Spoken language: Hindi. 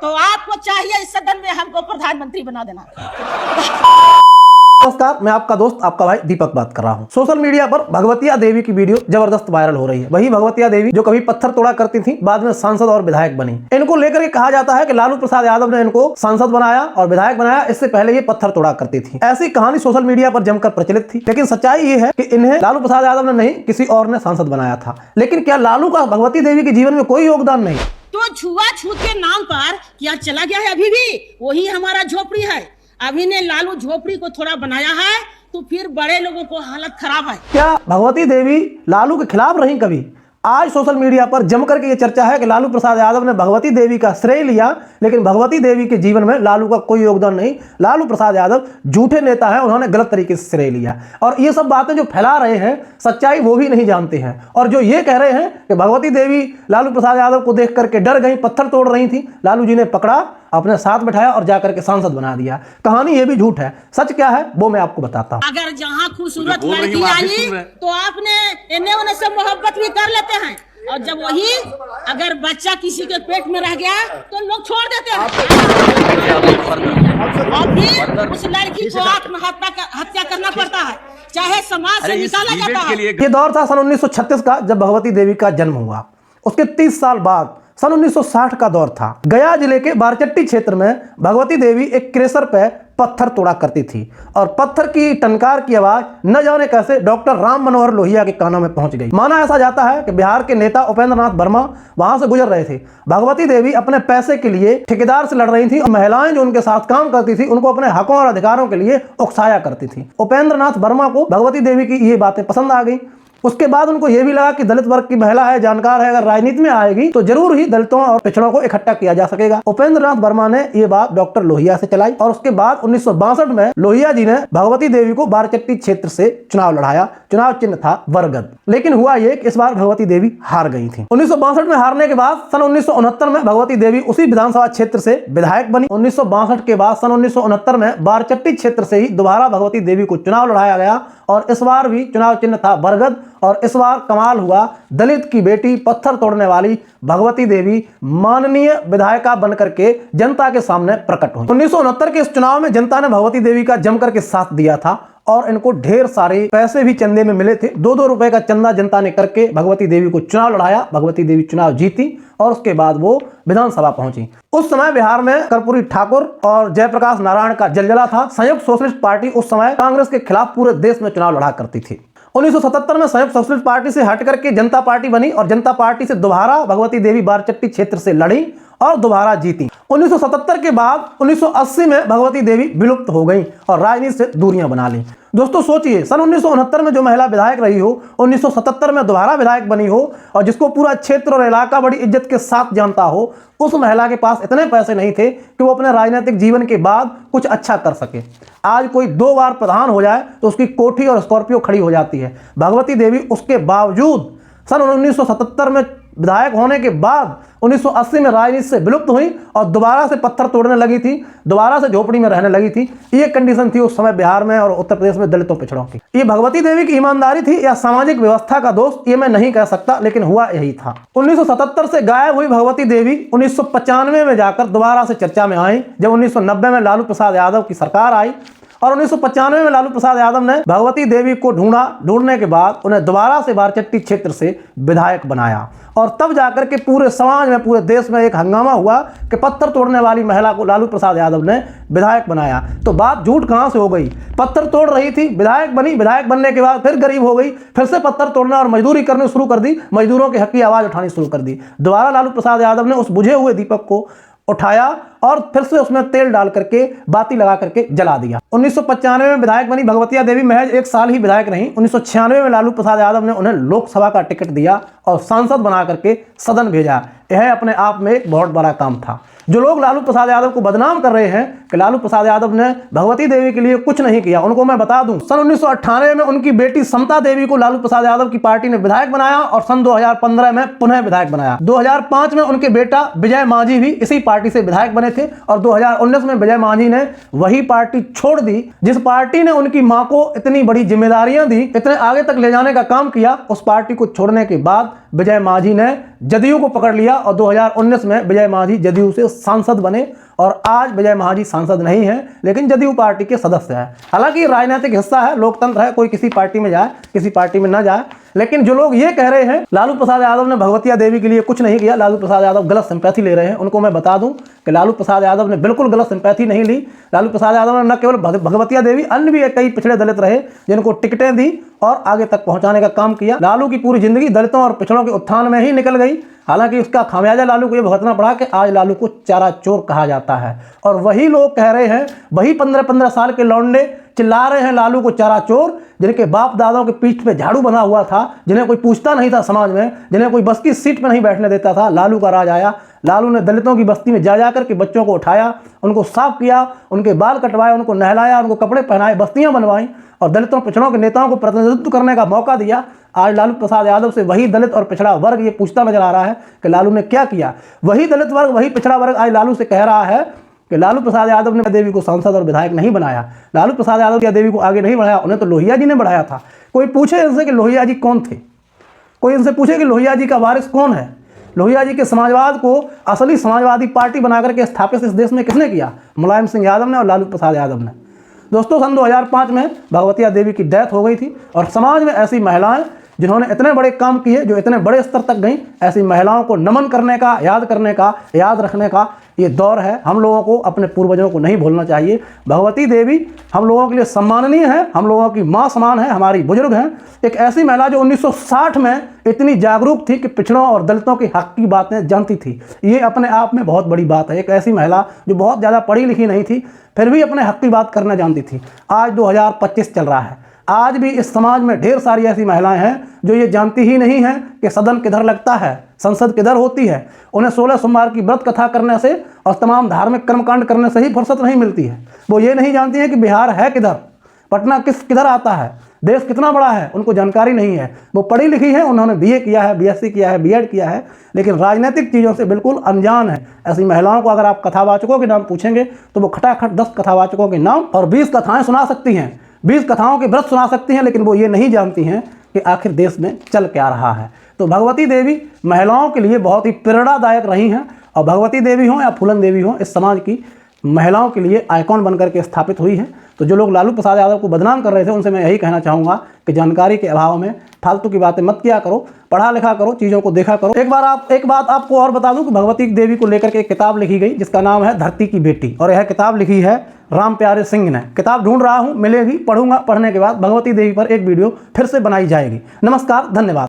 तो आपको चाहिए इस सदन में हमको प्रधानमंत्री बना देना। नमस्कार, मैं आपका दोस्त आपका भाई दीपक बात कर रहा हूं। सोशल मीडिया पर भगवतिया देवी की वीडियो जबरदस्त वायरल हो रही है। वही भगवतिया देवी जो कभी पत्थर तोड़ा करती थी, बाद में सांसद और विधायक बनी। इनको लेकर के कहा जाता है कि लालू प्रसाद यादव ने इनको सांसद बनाया और विधायक बनाया, इससे पहले ये पत्थर तोड़ा करती थी। ऐसी कहानी सोशल मीडिया पर जमकर प्रचलित थी, लेकिन सच्चाई ये है कि इन्हें लालू प्रसाद यादव ने नहीं, किसी और ने सांसद बनाया था। लेकिन क्या लालू का भगवती देवी के जीवन में कोई योगदान नहीं? तो छुआछूत के नाम पर क्या चला गया है? अभी भी वही हमारा झोपड़ी है। अभी ने लालू झोपड़ी को थोड़ा बनाया है तो फिर बड़े लोगों को हालत खराब है। क्या भगवती देवी लालू के खिलाफ रही कभी? आज सोशल मीडिया पर जमकर के ये चर्चा है कि लालू प्रसाद यादव ने भगवती देवी का श्रेय लिया, लेकिन भगवती देवी के जीवन में लालू का कोई योगदान नहीं। लालू प्रसाद यादव झूठे नेता हैं, उन्होंने गलत तरीके से श्रेय लिया। और ये सब बातें जो फैला रहे हैं, सच्चाई वो भी नहीं जानते हैं। और जो ये कह रहे हैं कि भगवती देवी लालू प्रसाद यादव को देख करके डर गई, पत्थर तोड़ रही थी, लालू जी ने पकड़ा, अपने साथ बैठाया और जाकर के सांसद बना दिया। कहानी ये भी झूठ है। सच क्या है वो मैं आपको बताता हूँ। अगर जहाँ खूबसूरत लड़की आई तो आपने इन्हें उन्हें से मोहब्बत भी कर लेते हैं, और जब वही अगर बच्चा किसी के पेट में रह गया तो लोग छोड़ देते हैं और फिर उस लड़की को हत्या करना पड़ता है, चाहे समाज से निकाला जाता है। ये दौर था सन 1936 का, जब भगवती देवी का जन्म हुआ। उसके 30 साल बाद सन 1960 का दौर था। गया जिले के बारचट्टी क्षेत्र में भगवती देवी एक क्रेशर पे पत्थर तोड़ा करती थी और पत्थर की टंकार की आवाज न जाने कैसे डॉक्टर राम मनोहर लोहिया के कानों में पहुंच गई। माना ऐसा जाता है कि बिहार के नेता उपेंद्र नाथ वर्मा वहां से गुजर रहे थे। भगवती देवी अपने पैसे के लिए ठेकेदार से लड़ रही थी और महिलाएं जो उनके साथ काम करती थी उनको अपने हकों और अधिकारों के लिए उकसाया करती थी। उपेंद्र नाथ वर्मा को भगवती देवी की ये बातें पसंद आ गई। उसके बाद उनको यह भी लगा कि दलित वर्ग की महिला है, जानकार है, अगर राजनीति में आएगी तो जरूर ही दलितों और पिछड़ों को इकट्ठा किया जा सकेगा। उपेंद्र नाथ वर्मा ने यह बात डॉक्टर लोहिया से चलाई और उसके बाद 1962 में लोहिया जी ने भगवती देवी को बारचट्टी क्षेत्र से चुनाव लड़ाया। चुनाव चिन्ह था बरगद। लेकिन हुआ ये कि इस बार भगवती देवी हार गई थी। 1962 में हारने के बाद सन 1969 में भगवती देवी उसी विधानसभा क्षेत्र से विधायक बनी। 1962 के बाद सन 1969 में बारचट्टी क्षेत्र से ही दोबारा भगवती देवी को चुनाव लड़ाया गया और इस बार भी चुनाव चिन्ह था बरगद। और इस बार कमाल हुआ, दलित की बेटी, पत्थर तोड़ने वाली भगवती देवी माननीय विधायिका बनकर के जनता के सामने प्रकट हुई। 1969 के इस चुनाव में जनता ने भगवती देवी का जमकर के साथ दिया था और इनको ढेर सारे पैसे भी चंदे में मिले थे। 2-2 रुपए का चंदा जनता ने करके भगवती देवी को चुनाव लड़ाया। भगवती देवी चुनाव जीती और उसके बाद वो विधानसभा पहुंची। उस समय बिहार में कर्पूरी ठाकुर और जयप्रकाश नारायण का जलजला था। संयुक्त सोशलिस्ट पार्टी उस समय कांग्रेस के खिलाफ पूरे देश में चुनाव लड़ा करती थी। 1977 में संयुक्त सोशलिस्ट पार्टी से हट करके जनता पार्टी बनी और जनता पार्टी से दोबारा भगवती देवी बारचट्टी क्षेत्र से लड़ी और दोबारा जीती। 1977 के बाद 1980 में भगवती देवी विलुप्त हो गई और राजनीति से दूरियां बना ली। दोस्तों सोचिए, सन 1969 में जो महिला विधायक रही हो, 1977 में दोबारा विधायक बनी हो और जिसको पूरा क्षेत्र और इलाका बड़ी इज्जत के साथ जानता हो, उस महिला के पास इतने पैसे नहीं थे कि वो अपने राजनीतिक जीवन के बाद कुछ अच्छा कर सके। आज कोई 2 बार प्रधान हो जाए तो उसकी कोठी और स्कॉर्पियो खड़ी हो जाती है। भगवती देवी उसके बावजूद सन 1977 में विधायक होने के बाद 1980 में राजनीति से विलुप्त हुई और दोबारा से पत्थर तोड़ने लगी थी, दोबारा से झोपड़ी में रहने लगी थी। ये कंडीशन थी उस समय बिहार में और उत्तर प्रदेश में दलितों पिछड़ों की। ये भगवती देवी की ईमानदारी थी या सामाजिक व्यवस्था का दोष, ये मैं नहीं कह सकता, लेकिन हुआ यही था। 1977 से गायब हुई भगवती देवी 1995 में जाकर दोबारा से चर्चा में आई, जब 1990 में लालू प्रसाद यादव की सरकार आई और 1995 में लालू प्रसाद यादव ने भगवती देवी को ढूंढने के बाद उन्हें दोबारा से बारचट्टी क्षेत्र से विधायक बनाया और तब जाकर के पूरे समाज में, पूरे देश में एक हंगामा हुआ कि पत्थर तोड़ने वाली महिला को लालू प्रसाद यादव ने विधायक बनाया। तो बात झूठ कहां से हो गई? पत्थर तोड़ रही थी, विधायक बनी, विधायक बनने के बाद फिर गरीब हो गई, फिर से पत्थर तोड़ना और मजदूरी करनी शुरू कर दी, मजदूरों के हक की आवाज उठानी शुरू कर दी। दोबारा लालू प्रसाद यादव ने उस बुझे हुए दीपक को उठाया और फिर से उसमें तेल डाल करके बाती लगा करके जला दिया। 1995 में विधायक बनी भगवतिया देवी, महज 1 साल ही विधायक रही। 1996 में लालू प्रसाद यादव ने उन्हें लोकसभा का टिकट दिया और सांसद बना करके सदन भेजा। यह अपने आप में एक बहुत बड़ा काम था। जो लोग लालू प्रसाद यादव को बदनाम कर रहे हैं कि लालू प्रसाद यादव ने भगवती देवी के लिए कुछ नहीं किया, उनको मैं बता दूं, सन 1998 में उनकी बेटी समता देवी को लालू प्रसाद यादव की पार्टी ने विधायक बनाया और सन 2015 में पुनः विधायक बनाया। 2005 में उनके बेटा विजय मांझी भी इसी पार्टी से विधायक बने थे और 2019 में विजय मांझी ने वही पार्टी छोड़ दी जिस पार्टी ने उनकी मां को इतनी बड़ी जिम्मेदारियां दी, इतने आगे तक ले जाने का काम किया। उस पार्टी को छोड़ने के बाद विजय मांझी ने जदयू को पकड़ लिया और 2019 में विजय मांझी जदयू से सांसद बने और आज विजय मांझी सांसद नहीं है लेकिन जदयू पार्टी के सदस्य है। हालांकि राजनीतिक हिस्सा है, लोकतंत्र है, कोई किसी पार्टी में जाए किसी पार्टी में ना जाए। लेकिन जो लोग ये कह रहे हैं लालू प्रसाद यादव ने भगवतिया देवी के लिए कुछ नहीं किया, लालू प्रसाद यादव गलत सिंपैथी ले रहे हैं, उनको मैं बता दूं कि लालू प्रसाद यादव ने बिल्कुल गलत सिंपैथी नहीं ली। लालू प्रसाद यादव ने न केवल भगवतिया देवी, अन्य भी कई पिछड़े दलित रहे जिनको टिकटें दी और आगे तक पहुंचाने का काम किया। लालू की पूरी जिंदगी दलितों और पिछड़ों के उत्थान में ही निकल गई। हालांकि उसका खामियाजा लालू को ये भुगतना पड़ा कि आज लालू को चारा चोर कहा जाता है और वही लोग कह रहे हैं, वही 15-15 साल के लौंडे चिल्ला रहे हैं लालू को चारा चोर, जिनके बाप दादाओं के पीठ पे झाड़ू बना हुआ था, जिन्हें कोई पूछता नहीं था समाज में, जिन्हें कोई बस की सीट पे नहीं बैठने देता था। लालू का राज आया, लालू ने दलितों की बस्ती में जा कर के बच्चों को उठाया, उनको साफ किया, उनके बाल कटवाए, उनको नहलाया, उनको कपड़े पहनाए, बस्तियां बनवाई और दलितों पिछड़ों के नेताओं को प्रतिनिधित्व करने का मौका दिया। आज लालू प्रसाद यादव से वही दलित और पिछड़ा वर्ग ये पूछता नजर आ रहा है कि लालू ने क्या किया। वही दलित वर्ग, वही पिछड़ा वर्ग आज लालू से कह रहा है कि लालू प्रसाद यादव ने देवी को सांसद और विधायक नहीं बनाया, लालू प्रसाद यादव या देवी को आगे नहीं बढ़ाया, उन्हें तो लोहिया जी ने बढ़ाया था। कोई पूछे इनसे कि लोहिया जी कौन थे, कोई इनसे पूछे कि लोहिया जी का वारिस कौन है। लोहिया जी के समाजवाद को असली समाजवादी पार्टी बनाकर के स्थापित इस देश में किसने किया? मुलायम सिंह यादव ने और लालू प्रसाद यादव ने। दोस्तों, सन 2005 में भगवतिया देवी की डेथ हो गई थी और समाज में ऐसी महिलाएं जिन्होंने इतने बड़े काम किए, जो इतने बड़े स्तर तक गईं, ऐसी महिलाओं को नमन करने का, याद करने का, याद रखने का ये दौर है। हम लोगों को अपने पूर्वजों को नहीं भूलना चाहिए। भगवती देवी हम लोगों के लिए सम्माननीय है, हम लोगों की माँ समान है, हमारी बुजुर्ग हैं। एक ऐसी महिला जो 1960 में इतनी जागरूक थी कि पिछड़ों और दलितों के हक की बातें जानती थी, ये अपने आप में बहुत बड़ी बात है। एक ऐसी महिला जो बहुत ज़्यादा पढ़ी लिखी नहीं थी फिर भी अपने हक की बात करना जानती थी। आज 2025 चल रहा है, आज भी इस समाज में ढेर सारी ऐसी महिलाएं हैं जो ये जानती ही नहीं हैं कि सदन किधर लगता है, संसद किधर होती है। उन्हें 16 सोमवार की व्रत कथा करने से और तमाम धार्मिक कर्मकांड करने से ही फुर्सत नहीं मिलती है। वो ये नहीं जानती हैं कि बिहार है किधर, पटना किधर आता है, देश कितना बड़ा है, उनको जानकारी नहीं है। वो पढ़ी लिखी है, उन्होंने BA किया है, BSc किया है, B.Ed किया है, लेकिन राजनीतिक चीज़ों से बिल्कुल अनजान है। ऐसी महिलाओं को अगर आप कथावाचकों के नाम पूछेंगे तो वो खटाखट 10 कथावाचकों के नाम और 20 कथाएँ सुना सकती हैं, 20 कथाओं के व्रत सुना सकती हैं, लेकिन वो ये नहीं जानती हैं कि आखिर देश में चल क्या रहा है। तो भगवती देवी महिलाओं के लिए बहुत ही प्रेरणादायक रही हैं और भगवती देवी हों या फूलन देवी हों, इस समाज की महिलाओं के लिए आइकॉन बनकर के स्थापित हुई है। तो जो लोग लालू प्रसाद यादव को बदनाम कर रहे थे उनसे मैं यही कहना चाहूँगा कि जानकारी के अभाव में फालतू की बातें मत किया करो, पढ़ा लिखा करो, चीज़ों को देखा करो। एक बात आपको और बता दूं कि भगवती देवी को लेकर के एक किताब लिखी गई जिसका नाम है धरती की बेटी और यह किताब लिखी है राम प्यारे सिंह ने। किताब ढूंढ रहा हूँ, मिलेगी, पढ़ूंगा, पढ़ने के बाद भगवती देवी पर एक वीडियो फिर से बनाई जाएगी। नमस्कार, धन्यवाद।